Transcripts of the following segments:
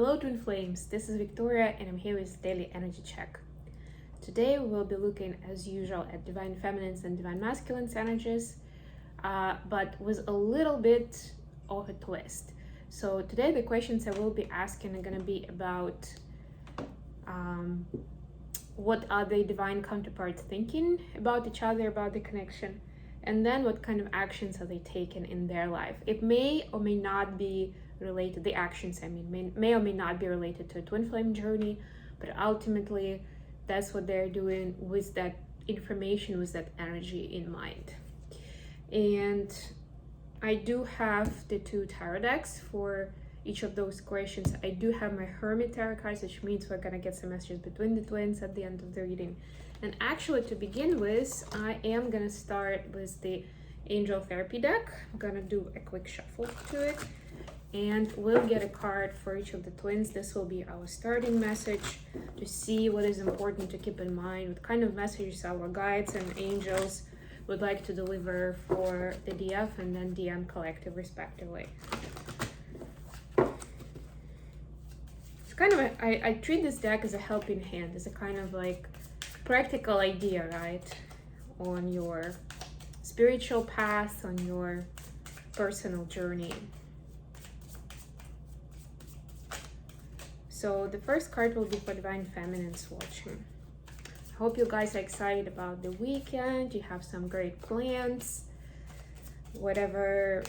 Hello Twin Flames, this is Victoria and I'm here with Daily Energy Check. Today we will be looking as usual at Divine Feminine's and Divine Masculine's energies, but with a little bit of a twist. So today the questions I will be asking are going to be about what are the divine counterparts thinking about each other, about the connection, and then what kind of actions are they taking in their life. It may or may not be related, the actions may or may not be related to a twin flame journey, but ultimately that's what they're doing with that information, with that energy in mind. And I do have the two tarot decks for each of those questions. I do have my Hermit tarot cards, which means we're gonna get some messages between the twins at the end of the reading. And actually, to begin with, I am gonna start with the Angel Therapy deck. I'm gonna do a quick shuffle to it, and we'll get a card for each of the twins. This will be our starting message to see what is important to keep in mind, what kind of messages our guides and angels would like to deliver for the DF and then DM collective respectively. It's kind of I treat this deck as a helping hand, as a kind of like practical idea, right, on your spiritual path, on your personal journey. So the first card will be for Divine Feminines watching. I hope you guys are excited about the weekend. You have some great plans. Whatever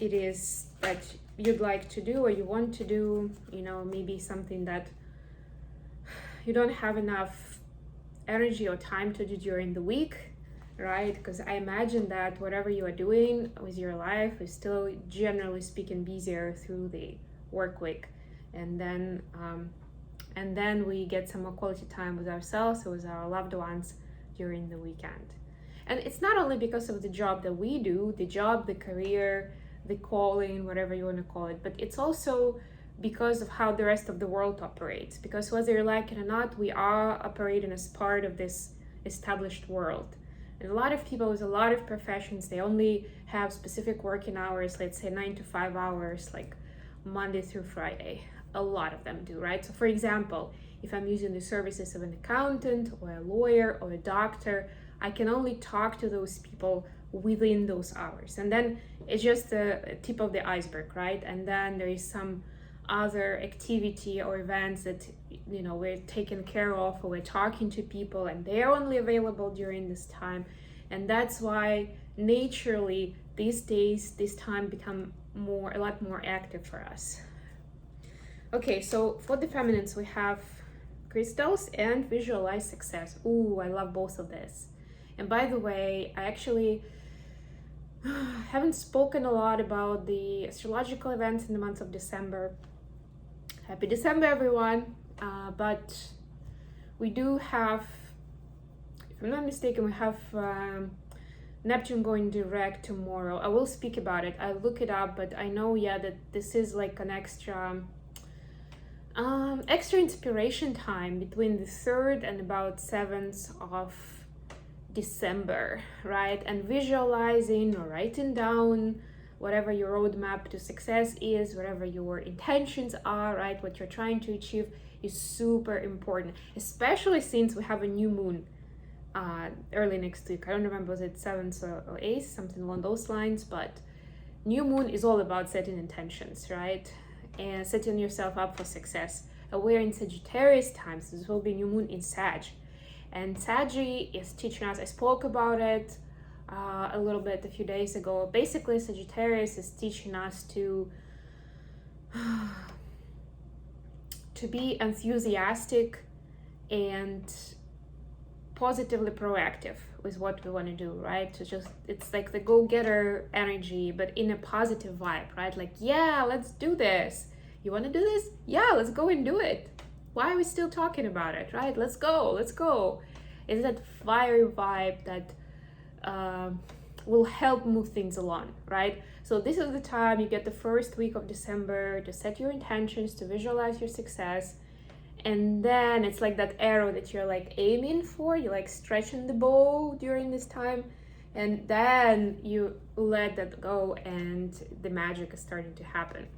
it is that you'd like to do or you want to do, maybe something that you don't have enough energy or time to do during the week, right? Because I imagine that whatever you are doing with your life is still, generally speaking, busier through the work week. And then we get some more quality time with ourselves or with our loved ones during the weekend. And it's not only because of the job that we do, the job, the career, the calling, whatever you want to call it, but it's also because of how the rest of the world operates. Because whether you like it or not, we are operating as part of this established world. And a lot of people with a lot of professions, they only have specific working hours, let's say 9 to 5 hours, like Monday through Friday. A lot of them do, right? So for example, if I'm using the services of an accountant or a lawyer or a doctor, I can only talk to those people within those hours. And then it's just the tip of the iceberg, right? And then there is some other activity or events that, we're taking care of, or we're talking to people and they're only available during this time. And that's why naturally these days, this time become a lot more active for us. Okay, so for the feminines, we have crystals and visualize success. Ooh, I love both of this. And by the way, I actually haven't spoken a lot about the astrological events in the month of December. Happy December, everyone. But we do have, if I'm not mistaken, we have Neptune going direct tomorrow. I will speak about it. I'll look it up, but I know, that this is like an extra inspiration time between the 3rd and about 7th of December, right? And visualizing or writing down whatever your roadmap to success is, whatever your intentions are, right? What you're trying to achieve is super important, especially since we have a new moon early next week. I don't remember, was it 7th or 8th, something along those lines, but new moon is all about setting intentions, right? And setting yourself up for success. We're in Sagittarius times, so this will be new moon in Sag. And Sag is teaching us, I spoke about it a little bit a few days ago. Basically, Sagittarius is teaching us to be enthusiastic and positively proactive with what we want to do, right? So it's like the go-getter energy, but in a positive vibe, right? Like, yeah, let's do this. You want to do this? Yeah, let's go and do it. Why are we still talking about it, right? Let's go. It's that fiery vibe that will help move things along, right? So this is the time you get the first week of December to set your intentions, to visualize your success. And then it's like that arrow that you're like aiming for, you're like stretching the bow during this time, and then you let that go and the magic is starting to happen.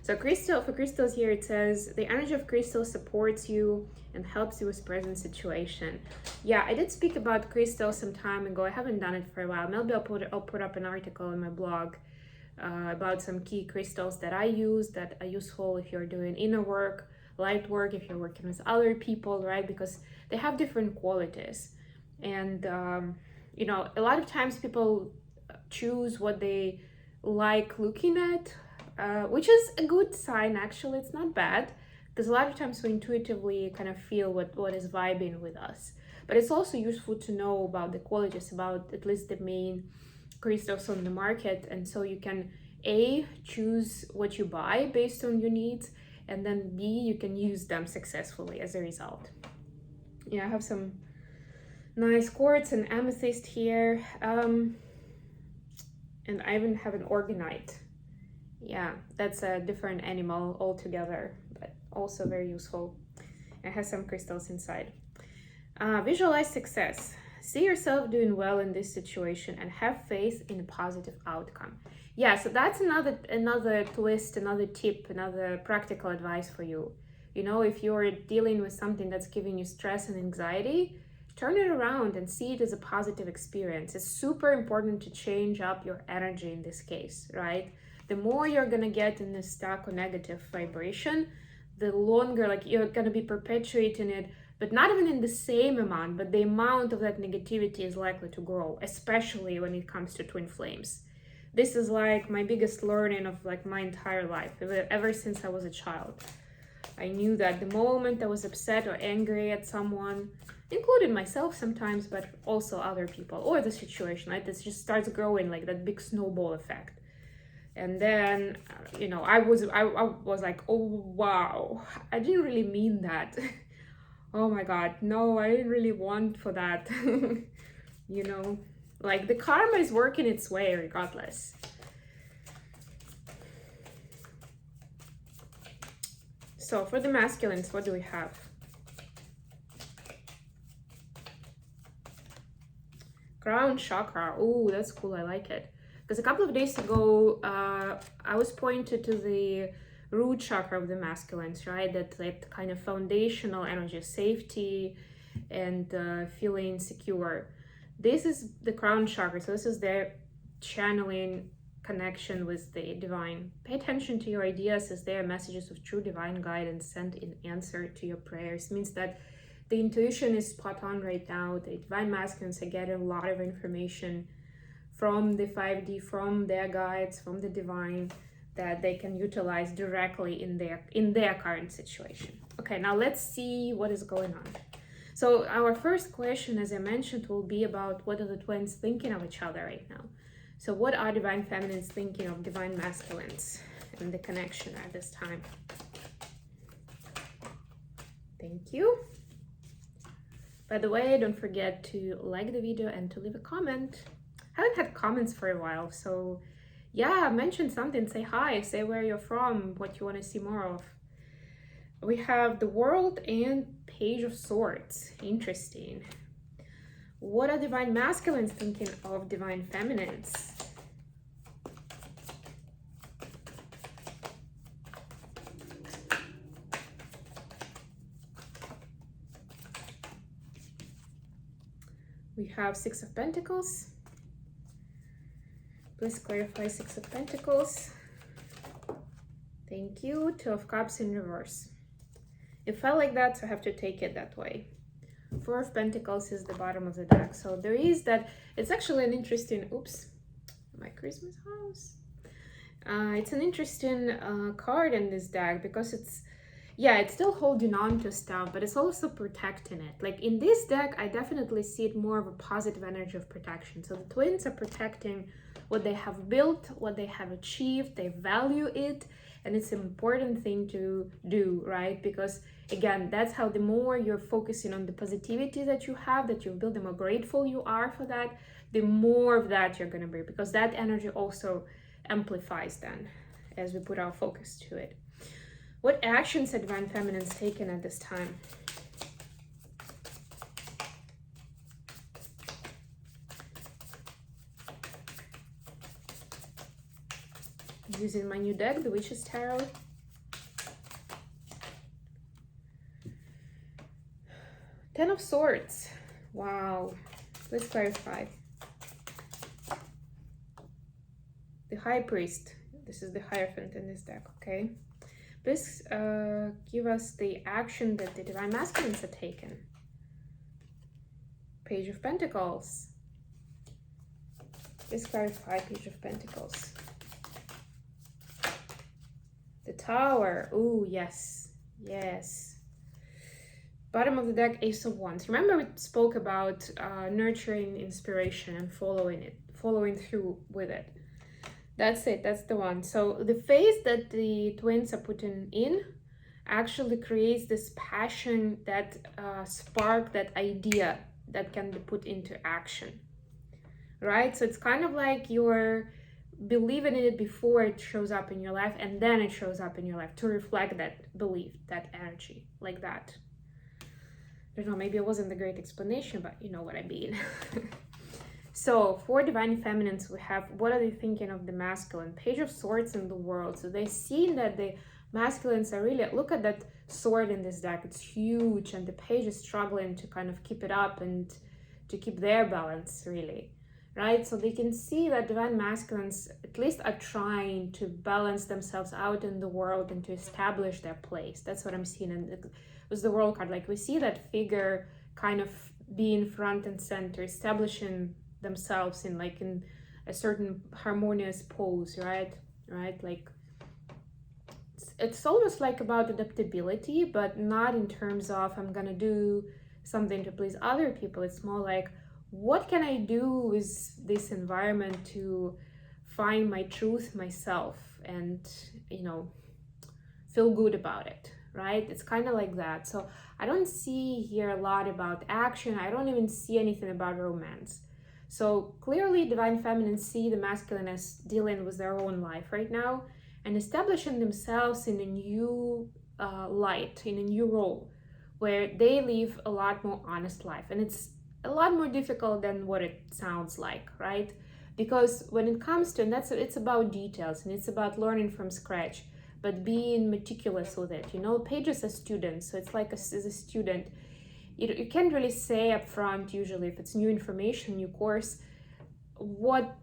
So for crystals here, it says the energy of crystal supports you and helps you with present situation. Yeah, I did speak about crystals some time ago. I haven't done it for a while. Maybe I'll put up an article in my blog about some key crystals that I use that are useful if you're doing inner work, light work, if you're working with other people, right? Because they have different qualities. And, you know, a lot of times people choose what they like looking at, which is a good sign, actually. It's not bad, because a lot of times we intuitively kind of feel what is vibing with us. But it's also useful to know about the qualities, about at least the main crystals on the market, and so you can A, choose what you buy based on your needs, and then B, you can use them successfully as a result. Yeah, I have some nice quartz and amethyst here, and I even have an orgonite. Yeah, that's a different animal altogether, but also very useful. It has some crystals inside. Visualize success. See yourself doing well in this situation and have faith in a positive outcome. Yeah, so that's another twist, another tip, another practical advice for you. You know, if you're dealing with something that's giving you stress and anxiety, turn it around and see it as a positive experience. It's super important to change up your energy in this case, right? The more you're gonna get in this stuck or negative vibration, the longer, like, you're gonna be perpetuating it, but not even in the same amount, but the amount of that negativity is likely to grow, especially when it comes to twin flames. This is like my biggest learning of like my entire life, ever since I was a child. I knew that the moment I was upset or angry at someone, including myself sometimes, but also other people or the situation, right? This just starts growing like that big snowball effect. And then, you know, I was like, oh, wow, I didn't really mean that. Oh my God, no, I didn't really want for that. You know, like the karma is working its way regardless. So for the masculines, what do we have? Crown chakra. Oh, that's cool. I like it. Because a couple of days ago, I was pointed to the root chakra of the masculines, right? That kind of foundational energy, safety and feeling secure. This is the crown chakra. So this is their channeling connection with the divine. Pay attention to your ideas as they are messages of true divine guidance sent in answer to your prayers. It means that the intuition is spot on right now. The divine masculines are getting a lot of information from the 5D, from their guides, from the divine, that they can utilize directly in their current situation. Okay, now let's see what is going on. So our first question, as I mentioned, will be about what are the twins thinking of each other right now. So what are divine feminines thinking of divine masculines and the connection at this time? Thank you. By the way, don't forget to like the video and to leave a comment. I haven't had comments for a while, so yeah, mention something, say hi, say where you're from, what you want to see more of. We have the World and Page of Swords. Interesting. What are divine masculines thinking of divine feminines? We have Six of Pentacles. Please clarify Six of Pentacles. Thank you. Two of Cups in reverse. It felt like that, so I have to take it that way. Four of Pentacles is the bottom of the deck. So there is that. It's actually an interesting, oops, my Christmas house. It's an interesting card in this deck because it's still holding on to stuff, but it's also protecting it. Like in this deck, I definitely see it more of a positive energy of protection. So the twins are protecting what they have built, what they have achieved, they value it, and it's an important thing to do, right? Because again, that's how the more you're focusing on the positivity that you have, that you've built, the more grateful you are for that, the more of that you're gonna bring, because that energy also amplifies then as we put our focus to it. What actions are divine feminines taken at this time? Using my new deck, the Witch's Tarot. Ten of Swords. Wow. Let's clarify. The High Priest. This is the Hierophant in this deck, okay? Please give us the action that the Divine Masculines have taken. Page of Pentacles. Please clarify Page of Pentacles. The Tower. Oh, yes. Yes. Bottom of the deck, Ace of Wands. Remember we spoke about nurturing inspiration and following through with it. That's it, that's the one. So the phase that the twins are putting in actually creates this passion, that spark, that idea that can be put into action, right? So it's kind of like you're believing in it before it shows up in your life, and then it shows up in your life to reflect that belief, that energy, like that. I don't know, maybe it wasn't a great explanation, but you know what I mean. So for Divine Feminines, we have, what are they thinking of the masculine? Page of Swords in the World. So they're seeing that the masculines are really, look at that sword in this deck, it's huge, and the page is struggling to kind of keep it up and to keep their balance, really, right? So they can see that Divine Masculines at least are trying to balance themselves out in the world and to establish their place. That's what I'm seeing. And it was the World card, like we see that figure kind of being front and center, establishing themselves in a certain harmonious pose, right? Like it's almost like about adaptability, but not in terms of I'm gonna do something to please other people. It's more like, what can I do with this environment to find my truth, myself, and feel good about it, right? It's kind of like that. So I don't see here a lot about action. I don't even see anything about romance. So clearly Divine Feminine see the masculine as dealing with their own life right now and establishing themselves in a new light, in a new role, where they live a lot more honest life. And it's a lot more difficult than what it sounds like, right? Because when it comes to, and it's about details and it's about learning from scratch, but being meticulous with it. Page is a student, so it's like as a student, you can't really say up front, usually if it's new information, new course, what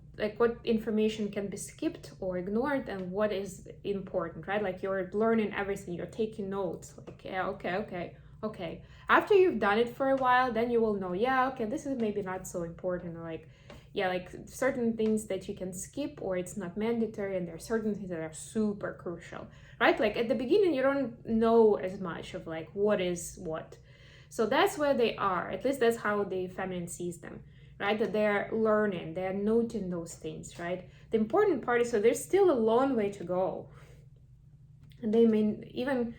information can be skipped or ignored and what is important, right? Like you're learning everything, you're taking notes, like, yeah, okay. After you've done it for a while, then you will know, yeah, okay, this is maybe not so important, or like certain things that you can skip or it's not mandatory, and there are certain things that are super crucial, right? Like at the beginning, you don't know as much of like what is what. So that's where they are. At least that's how the feminine sees them, right? That they're learning, they're noting those things, right? The important part is, so there's still a long way to go. And they may even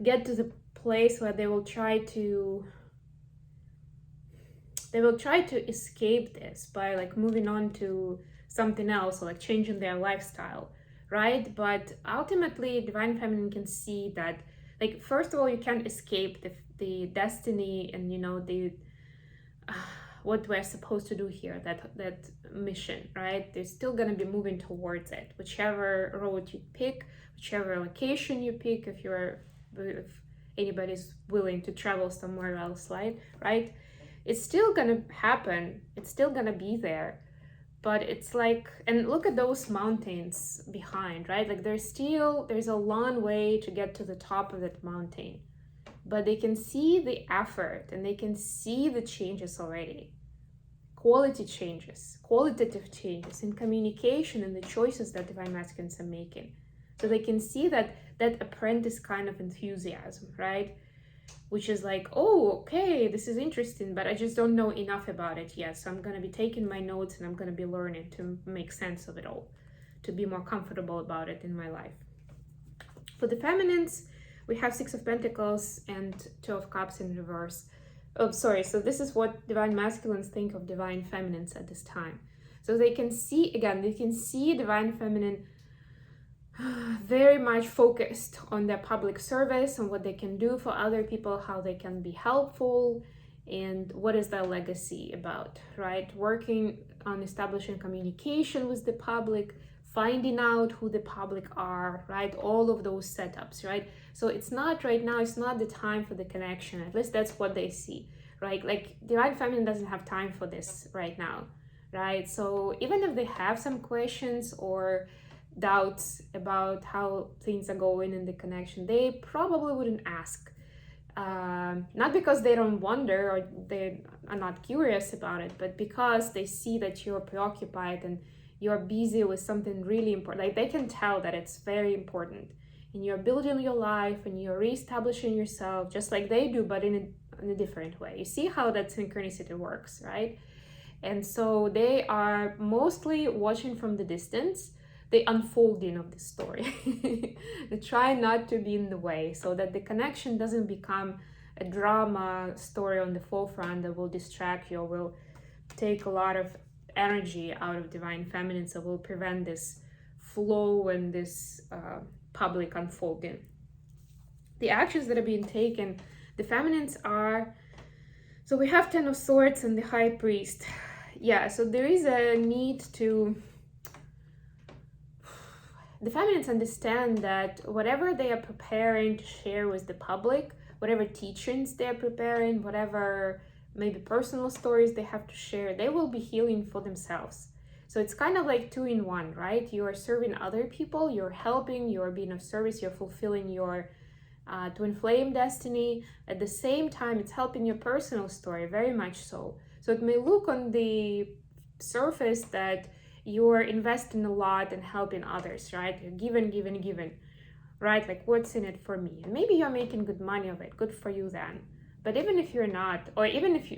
get to the place where they will try to escape this by like moving on to something else, or like changing their lifestyle, right? But ultimately, Divine Feminine can see that, like, first of all, you can't escape the destiny and the what we're supposed to do here, that mission, right? They're still gonna be moving towards it, whichever road you pick, whichever location you pick, if anybody's willing to travel somewhere else, right? It's still gonna happen, it's still gonna be there. But it's like, and look at those mountains behind, right? Like there's a long way to get to the top of that mountain, but they can see the effort and they can see the changes already. Qualitative changes in communication and the choices that Divine Masculines are making. So they can see that apprentice kind of enthusiasm, right? Which is like, oh, okay, this is interesting, but I just don't know enough about it yet. So I'm going to be taking my notes and I'm going to be learning to make sense of it all, to be more comfortable about it in my life. For the feminines, we have Six of Pentacles and Two of Cups in reverse. Oh, sorry. So this is what Divine Masculines think of Divine Feminines at this time. So they can see Divine Feminine very much focused on their public service, on what they can do for other people, how they can be helpful, and what is their legacy about, right? Working on establishing communication with the public, finding out who the public are, right? All of those setups, right? So it's not right now, it's not the time for the connection. At least that's what they see, right? Like divine feminine doesn't have time for this right now, right? So even if they have some questions or doubts about how things are going in the connection, they probably wouldn't ask. Not because they don't wonder or they are not curious about it, but because they see that you're preoccupied and you're busy with something really important. Like they can tell that it's very important and you're building your life and you're reestablishing yourself just like they do, but in a different way. You see how that synchronicity works, right? And so they are mostly watching from the distance, the unfolding of the story. They try not to be in the way so that the connection doesn't become a drama story on the forefront that will distract you or will take a lot of energy out of divine feminine, so will prevent this flow and this public unfolding. The actions that are being taken, the feminines are, so we have 10 of Swords and the High Priest. Yeah, so there is a need to, the feminines understand that whatever they are preparing to share with the public, whatever teachings they're preparing, whatever maybe personal stories they have to share, they will be healing for themselves. So it's kind of like 2 in 1, right? You are serving other people, you're helping, you're being of service, you're fulfilling your twin flame destiny. At the same time, it's helping your personal story, very much so. So it may look on the surface that you're investing a lot in helping others, right? You're giving, right? Like, what's in it for me? And maybe you're making good money of it. Good for you then. But even if you're not, or even if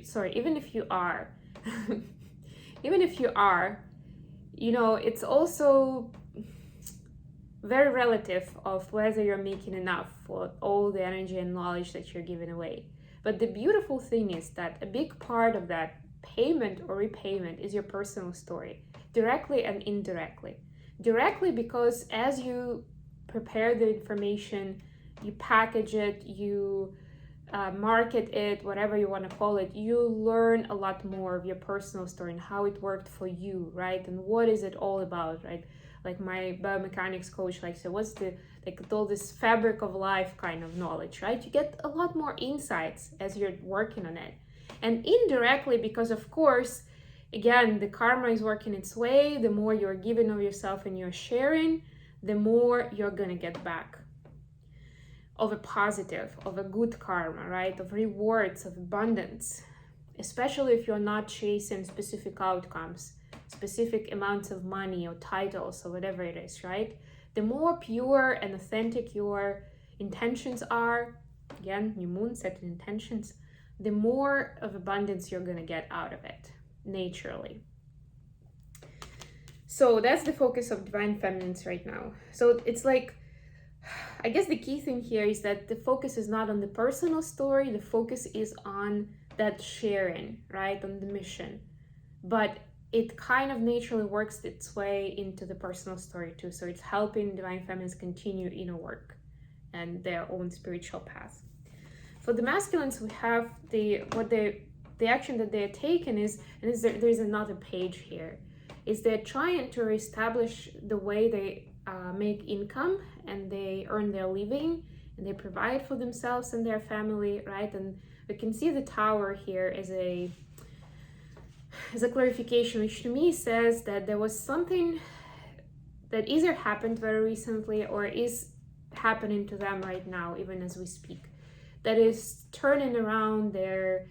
you are, even if you are, you know, it's also very relative of whether you're making enough for all the energy and knowledge that you're giving away. But the beautiful thing is that a big part of that payment or repayment is your personal story, directly and indirectly. Directly because as you prepare the information, you package it, you market it, whatever you want to call it, you learn a lot more of your personal story and how it worked for you, right? And what is it all about, right? Like my biomechanics coach likes to say, what's the, like all this fabric of life kind of knowledge, right? You get a lot more insights as you're working on it. And indirectly, because of course, again, the karma is working its way, the more you're giving of yourself and you're sharing, the more you're gonna get back of a positive, of a good karma, right? Of rewards, of abundance, especially if you're not chasing specific outcomes, specific amounts of money or titles or whatever it is, right? The more pure and authentic your intentions are, again, new moon, setting intentions, the more of abundance you're gonna get out of it, naturally. So that's the focus of divine feminines right now. So it's like, I guess the key thing here is that the focus is not on the personal story, the focus is on that sharing, right, on the mission. But it kind of naturally works its way into the personal story too. So it's helping divine feminines continue inner work and their own spiritual path. For the masculines, we have the action that they're taking is, and there's another page here, is they're trying to reestablish the way they make income and they earn their living and they provide for themselves and their family, right? And we can see the tower here as a clarification, which to me says that there was something that either happened very recently or is happening to them right now, even as we speak, that is turning around their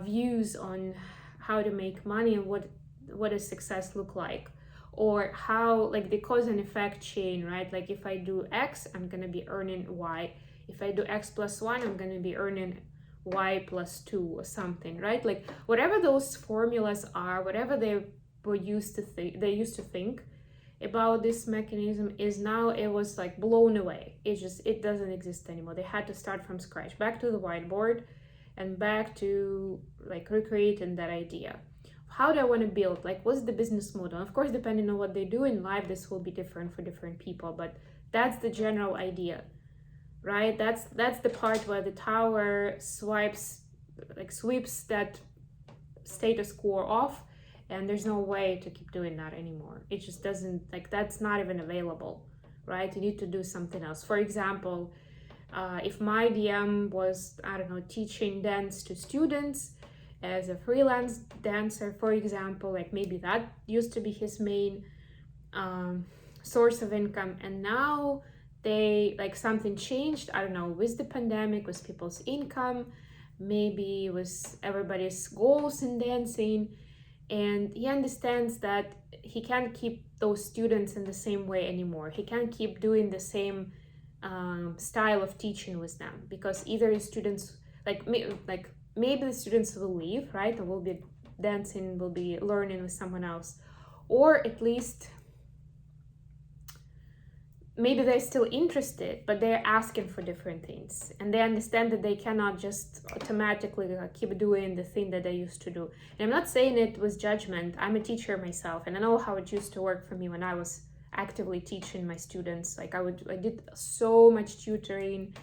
views on how to make money and what does success look like, or how, like, the cause and effect chain, right? Like if I do X, I'm gonna be earning Y. If I do X plus 1, I'm gonna be earning Y plus 2 or something, right? Like whatever those formulas are, whatever they used to think about this mechanism is now, it was like blown away. It doesn't exist anymore. They had to start from scratch, back to the whiteboard and back to like recreating that idea. How do I want to build? Like, what's the business model? Of course, depending on what they do in life, this will be different for different people, but that's the general idea, right? That's the part where the tower sweeps that status quo off and there's no way to keep doing that anymore. It just doesn't, like, that's not even available, right? You need to do something else. For example, if my DM was, I don't know, teaching dance to students as a freelance dancer, for example, like maybe that used to be his main source of income, and now they, like, something changed, I don't know, with the pandemic, with people's income, maybe with everybody's goals in dancing, and he understands that he can't keep those students in the same way anymore. He can't keep doing the same style of teaching with them, because either the students, maybe the students will leave, right, and will be dancing, will be learning with someone else, or at least maybe they're still interested, but they're asking for different things, and they understand that they cannot just automatically keep doing the thing that they used to do. And I'm not saying it with judgment. I'm a teacher myself, and I know how it used to work for me when I was actively teaching my students. Like I did so much tutoring,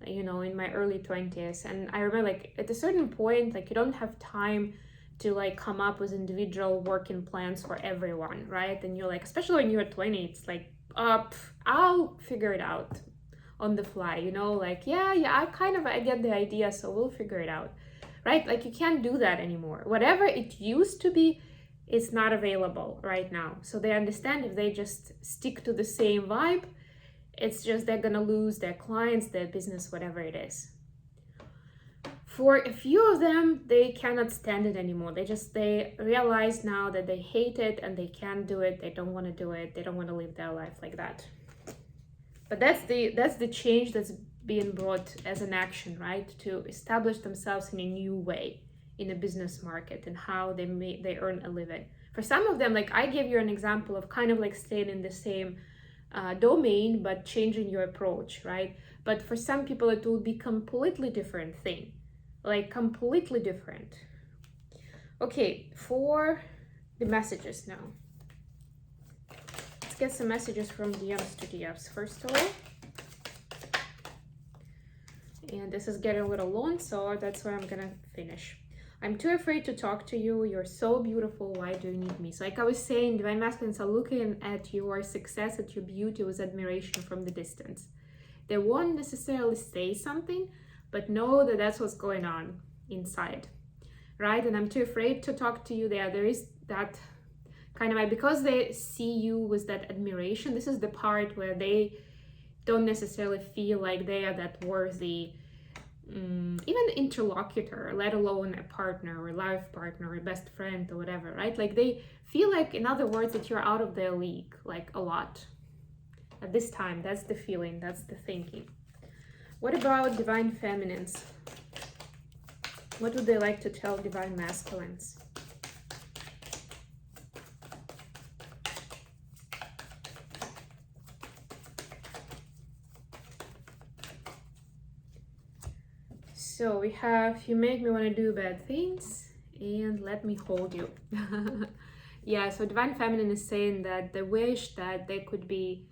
you know, in my early 20s, and I remember, like, at a certain point, like, you don't have time to, like, come up with individual working plans for everyone, right? And you're like, especially when you're 20, it's like, I'll figure it out on the fly, you know, like, yeah, I get the idea, so we'll figure it out, right? Like, you can't do that anymore. Whatever it used to be, it's not available right now. So they understand if they just stick to the same vibe, it's just they're gonna lose their clients, their business, whatever it is. For a few of them, they cannot stand it anymore. They realize now that they hate it and they can't do it. They don't want to do it. They don't want to live their life like that. But that's the change that's being brought as an action, right? To establish themselves in a new way in the business market and how they earn a living. For some of them, like I gave you an example of kind of like staying in the same domain, but changing your approach, right? But for some people, it will be completely different thing. Like completely different. Okay, for the messages now. Let's get some messages from DMs to DFs first of all. And this is getting a little long, so that's where I'm gonna finish. I'm too afraid to talk to you. You're so beautiful. Why do you need me? So like I was saying, divine masculines are looking at your success, at your beauty with admiration from the distance. They won't necessarily say something, but know that that's what's going on inside, right? And I'm too afraid to talk to you. There is that kind of, because they see you with that admiration. This is the part where they don't necessarily feel like they are that worthy, even interlocutor, let alone a partner or life partner or a best friend or whatever, right? Like they feel like, in other words, that you're out of their league, like a lot. At this time, that's the feeling, that's the thinking. What about divine feminines? What would they like to tell divine masculines? So we have, you make me want to do bad things and let me hold you. Yeah, so divine feminine is saying that they wish that they could be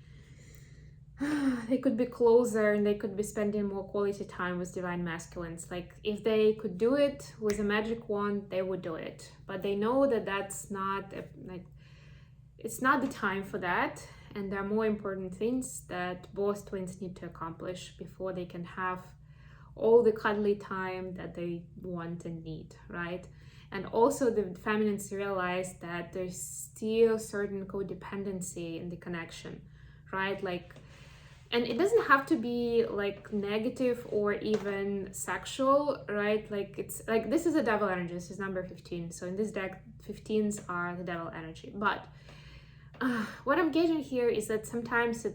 closer and they could be spending more quality time with divine masculines. Like if they could do it with a magic wand, they would do it, but they know that that's not it's not the time for that, and there are more important things that both twins need to accomplish before they can have all the cuddly time that they want and need, right? And also the feminines realize that there's still certain codependency in the connection, right? Like, and it doesn't have to be like negative or even sexual, right? Like it's like, this is a devil energy. This is number 15. So in this deck, 15s are the devil energy. But what I'm getting here is that sometimes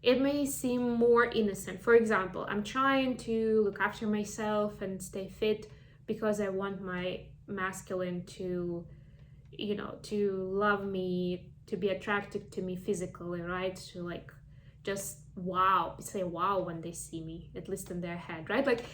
it may seem more innocent. For example, I'm trying to look after myself and stay fit because I want my masculine to, you know, to love me, to be attracted to me physically, right? To like just say wow when they see me, at least in their head, right? Like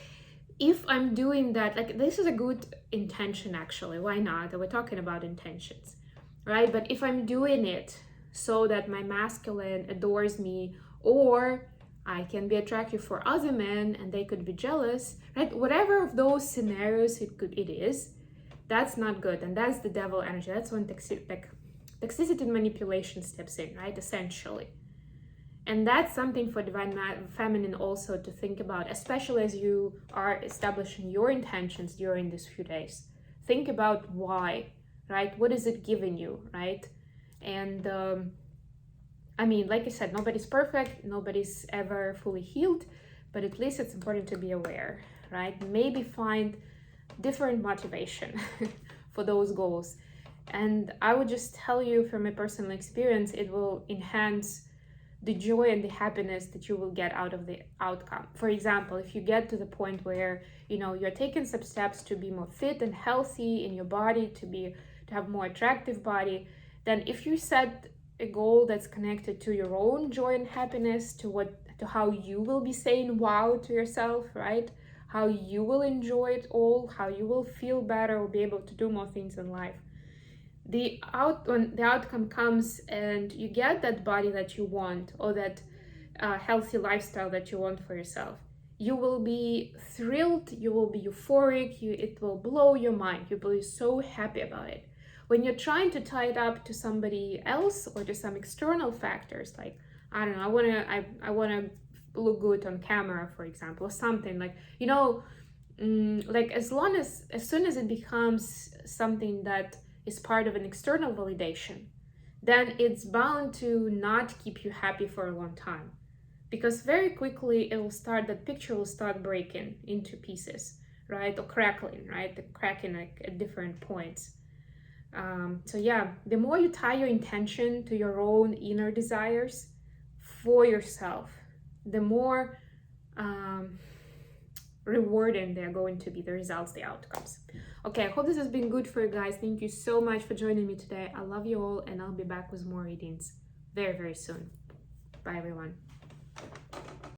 if I'm doing that, like this is a good intention actually, why not? We're talking about intentions, right? But if I'm doing it so that my masculine adores me, or I can be attractive for other men and they could be jealous, right? Whatever of those scenarios it is, That's not good, and that's the devil energy. That's when toxicity and manipulation steps in, right? Essentially. And that's something for divine feminine also to think about, especially as you are establishing your intentions during these few days. Think about why, right? What is it giving you, right? And I mean, like I said, nobody's perfect, nobody's ever fully healed, but at least it's important to be aware, right? Maybe find different motivation for those goals. And I would just tell you from my personal experience, it will enhance the joy and the happiness that you will get out of the outcome. For example, if you get to the point where, you know, you're taking some steps to be more fit and healthy in your body, to have more attractive body, then if you set a goal that's connected to your own joy and happiness, to how you will be saying wow to yourself, right? How you will enjoy it all, how you will feel better or be able to do more things in life. When the outcome comes and you get that body that you want, or that healthy lifestyle that you want for yourself, you will be thrilled, you will be euphoric, it will blow your mind, you will be so happy about it. When you're trying to tie it up to somebody else or to some external factors, like, I don't know, I wanna look good on camera, for example, or something, like, you know, like as soon as it becomes something that is part of an external validation, then it's bound to not keep you happy for a long time, because very quickly that picture will start breaking into pieces, right? Or crackling, right? The cracking like at different points. So yeah, the more you tie your intention to your own inner desires for yourself, the more rewarding they're going to be, the results, the outcomes. Okay, I hope this has been good for you guys. Thank you so much for joining me today. I love you all, and I'll be back with more readings very, very soon. Bye, everyone.